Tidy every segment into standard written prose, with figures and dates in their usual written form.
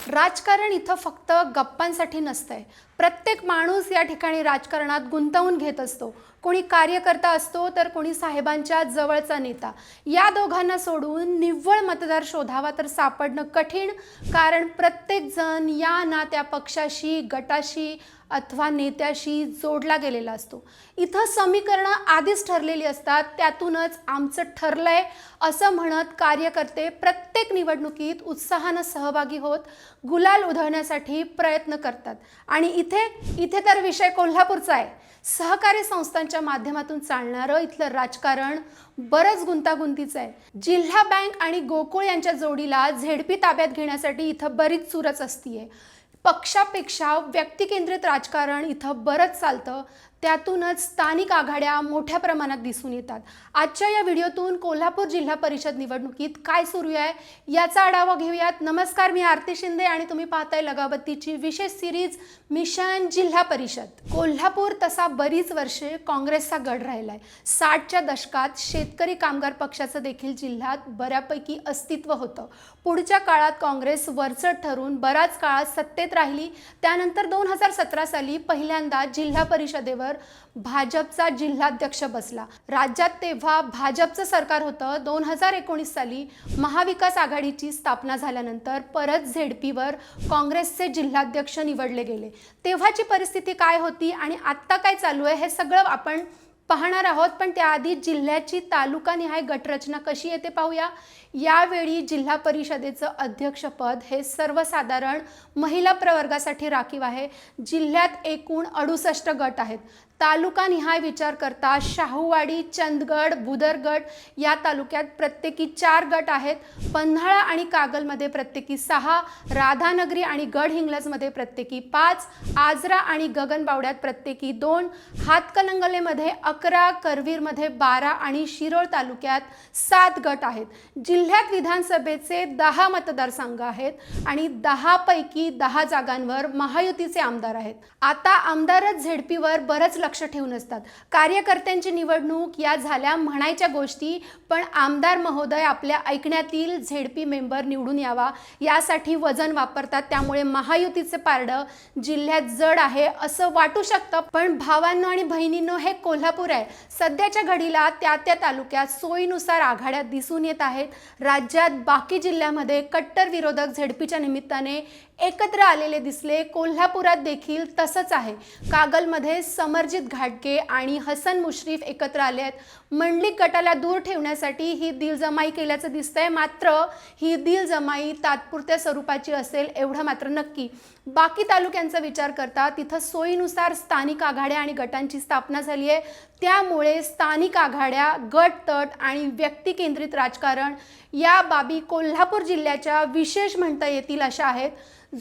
राजकारण इथं फक्त गप्पांसाठी नसतंय. प्रत्येक माणूस या ठिकाणी राजकारणात गुंतवून घेत असतो. कोणी कार्यकर्ता असतो तर कोणी साहेबांच्या जवळचा नेता. या दोघांना सोडून निव्वळ मतदार शोधावा तर सापडणं कठीण, कारण प्रत्येकजण या ना त्या पक्षाशी, गटाशी अथवा नेत्याशी जोडला गेलेला असतो. इथं समीकरणं आधीच ठरलेली असतात. त्यातूनच आमचं ठरलंय असं म्हणत कार्यकर्ते प्रत्येक निवडणुकीत उत्साहानं सहभागी होत गुलाल उधळण्यासाठी प्रयत्न करतात. आणि इथे तर विषय कोल्हापूरचा आहे. सहकारी संस्थांच्या माध्यमातून चालणारं इथलं राजकारण बरंच गुंतागुंतीचं आहे. जिल्हा बँक आणि गोकुळ यांच्या जोडीला झेडपी ताब्यात घेण्यासाठी इथं बरीच चुरस असतीये. पक्षापेक्षा व्यक्तिकेंद्रित राजकारण इथं बरंच चालतं. त्यातूनच स्थानिक आघाड्या मोठ्या प्रमाणात दिसून येतात. आजच्या या व्हिडिओतून कोल्हापूर जिल्हा परिषद निवडणुकीत काय सुरू आहे याचा आढावा घेऊयात. नमस्कार, मी आरती शिंदे आणि तुम्ही पाहताय लगाबत्तीची विशेष सिरीज मिशन जिल्हा परिषद. कोल्हापूर तसा बरीच वर्षे काँग्रेसचा गड राहिलाय. 60च्या दशकात शेतकरी कामगार पक्षाचं देखील जिल्ह्यात बऱ्यापैकी अस्तित्व होतं. पुढच्या काळात काँग्रेस वरचढ ठरून बराच काळ सत्तेत राहिली. त्यानंतर 2017 साली पहिल्यांदा जिल्हा परिषदेवर भाजपचा जिल्हाध्यक्ष बसला. राज्यात तेव्हा भाजपचं सरकार होतं. 2019 साली महाविकास आघाडीची स्थापना झाल्यानंतर परत झेडपीवर काँग्रेसचे जिल्हाध्यक्ष निवडले गेले. तेव्हाची परिस्थिती काय होती आणि आत्ता काय चालू आहे हे सगळं आपण पाहणार आहोत. पण त्याआधी जिल्ह्याची तालुकानिहाय गटरचना कशी येते पाहूया. यावेळी जिल्हा परिषदेचं अध्यक्षपद हे सर्वसाधारण महिला प्रवर्गासाठी राखीव आहे. जिल्ह्यात एकूण 68 गट आहेत. तालुकानिहाय विचार करता शाहूवाडी, चंदगड, बुदरगड या तालुक्यात प्रत्येकी 4 गट आहेत. पन्हाळा आणि कागलमध्ये प्रत्येकी 6, राधानगरी आणि गडहिंग्लजमध्ये प्रत्येकी 5, आजरा आणि गगनबावड्यात प्रत्येकी 2, हातकणंगलेमध्ये 11, करवीरमध्ये 12 आणि शिरोळ तालुक्यात 7 गट आहेत. जिल्ह्यात विधानसभेचे 10 मतदारसंघ आहेत आणि 10 पैकी 10 जागांवर महायुतीचे आमदार आहेत. आता आमदारच झेडपीवर बरंच लक्ष ठेवून असतात. कार्यकर्त्यांची निवडणूक या झाल्या म्हणायच्या गोष्टी, पण आमदार महोदय आपल्या ऐकण्यातील झेडपी मेंबर निवडून यावा यासाठी वजन वापरतात. त्यामुळे महायुतीचे पारडं जिल्ह्यात जड आहे असं वाटू शकतं. पण भावांनो आणि बहिणींनो, हे कोल्हापूर आहे. सध्याच्या घडीला त्या तालुक्यात सोयीनुसार आघाड्या दिसून येत आहेत. राज्यात बाकी जिल्ह्यामध्ये कट्टर विरोधक झेडपीच्या निमित्ताने एकत्र आलेले दिसले. कोल्हापुरात देखील तसंच आहे. कागलमध्ये समरजित घाटगे आणि हसन मुश्रीफ एकत्र आले आहेत. मंडलिक गटाला दूर ठेवण्यासाठी ही दिलजमाई केल्याचं दिसतंय. मात्र ही दिलजमाई तात्पुरत्या स्वरूपाची असेल एवढं मात्र नक्की. बाकी तालुक्यांचा विचार करता तिथं सोयीनुसार स्थानिक आघाड्या आणि गटांची स्थापना झाली आहे. त्यामुळे स्थानिक आघाड्या, गट तट आणि व्यक्तिकेंद्रित राजकारण या बाबी कोल्हापूर जिल्ह्याच्या विशेष म्हणता येतील अशा आहेत.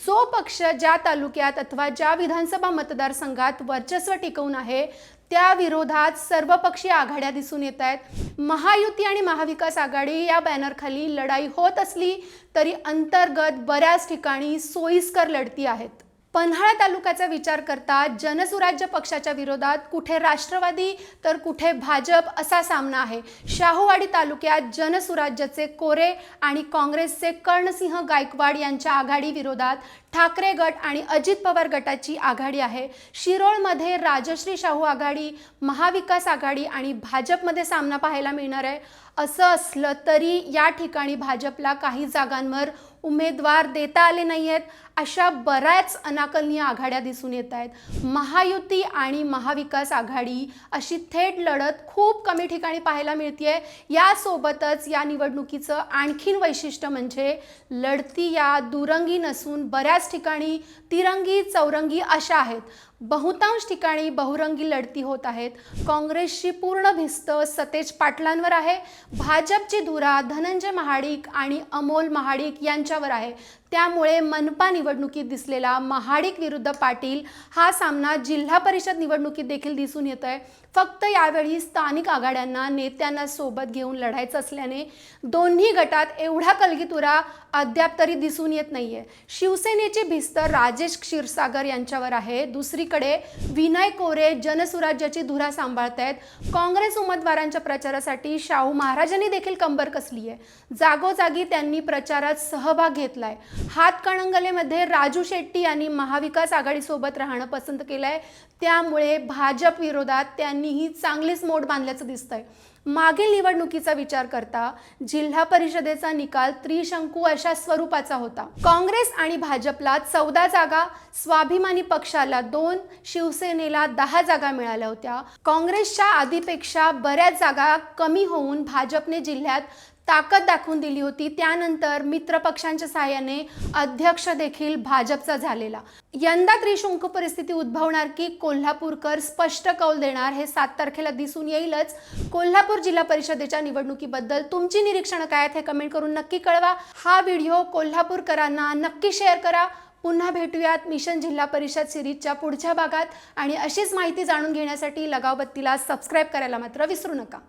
जो पक्ष ज्या तालुक्यात अथवा ज्या विधानसभा मतदारसंघात वर्चस्व टिकवून आहे त्या विरोधात सर्वपक्षीय आघाड्या दिसून येत आहेत. महायुती आणि महाविकास आघाडी या बॅनरखाली लढाई होत असली तरी अंतर्गत बऱ्याच ठिकाणी सोयीस्कर लढती आहेत. पन्हाळा तालुक्याचा विचार करता जनसुराज्य पक्षाच्या विरोधात कुठे राष्ट्रवादी तर कुठे भाजप असा सामना आहे. शाहूवाडी तालुक्यात जनसुराज्यचे कोरे आणि काँग्रेसचे कर्णसिंह गायकवाड यांच्या आघाडी विरोधात ठाकरे गट आणि अजित पवार गटाची आघाडी आहे. शिरोळमध्ये राजश्री शाहू आघाडी, महाविकास आघाडी आणि भाजपमध्ये सामना पाहायला मिळणार आहे. असं असलं तरी या ठिकाणी भाजपला काही जागांवर उमेदवार देता आले नाही आहेत. अशा बऱ्याच अनाकलनीय आघाड्या दिसून येत आहेत. महायुती आणि महाविकास आघाडी अशी थेट लढत खूप कमी ठिकाणी पाहायला मिळते. यासोबतच या निवडणुकीचं आणखीन वैशिष्ट्य म्हणजे लढती या दुरंगी नसून बऱ्याच ठिकाणी तिरंगी, चौरंगी अशा आहेत. बहुतांश ठिकाणी बहुरंगी लढती होत आहेत. काँग्रेसची पूर्ण भिस्त सतेज पाटलांवर आहे. भाजपची धुरा धनंजय महाडिक आणि अमोल महाडिक यांच्यावर आहे. त्यामुळे मनपा निवडणुकीत दिसलेला महाडिक विरुद्ध पाटील हा सामना जिल्हा परिषद निवडणुकीत देखील दिसून येतोय. फक्त यावेळी स्थानिक आघाड्यांना नेत्यांना सोबत घेऊन लढायचं असल्याने दोन्ही गटात एवढा कलगीतुरा अद्याप तरी दिसून येत नाहीये. शिवसेनेची भिस्त राजेश क्षीरसागर यांच्यावर आहे. दुसरीकडे विनय कोरे जनसुराज्याची धुरा सांभाळतायत. काँग्रेस उमेदवारांच्या प्रचारासाठी शाहू महाराजांनी देखील कंबर कसली आहे. जागोजागी त्यांनी प्रचारात सहभाग घेतलाय. हातकणंगलेमध्ये राजू शेट्टी यांनी महाविकास आघाडीसोबत राहणं पसंत केलंय. त्यामुळे भाजप विरोधात त्यांनीही चांगलीच मोड बांधल्याचं दिसतंय. मागील निवडणुकीचा विचार करता जिल्हा परिषदेचा निकाल त्रिशंकू अशा स्वरूपाचा होता. काँग्रेस आणि भाजपला 14 जागा, स्वाभिमानी पक्षाला 2, शिवसेनेला 10 जागा मिळाल्या होत्या. काँग्रेसच्या आधीपेक्षा बऱ्याच जागा कमी होऊन भाजपने जिल्ह्यात ताकद दाखवून दिली होती. त्यानंतर मित्र पक्षांच्या सहाय्याने अध्यक्ष देखील भाजपचा झालेला. यंदा त्रिशंकू परिस्थिती उद्भवणार की कोल्हापूरकर स्पष्ट कौल देणार हे 7 तारखेला दिसून येईलच. कोल्हापूर जिल्हा परिषदेच्या निवडणुकीबद्दल तुमची निरीक्षणं काय आहेत हे कमेंट करून नक्की कळवा. हा व्हिडिओ कोल्हापूरकरांना नक्की शेअर करा. पुन्हा भेटूयात मिशन जिल्हा परिषद सिरीजच्या पुढच्या भागात आणि अशीच माहिती जाणून घेण्यासाठी लगाव बत्तीला सबस्क्राईब करायला मात्र विसरू नका.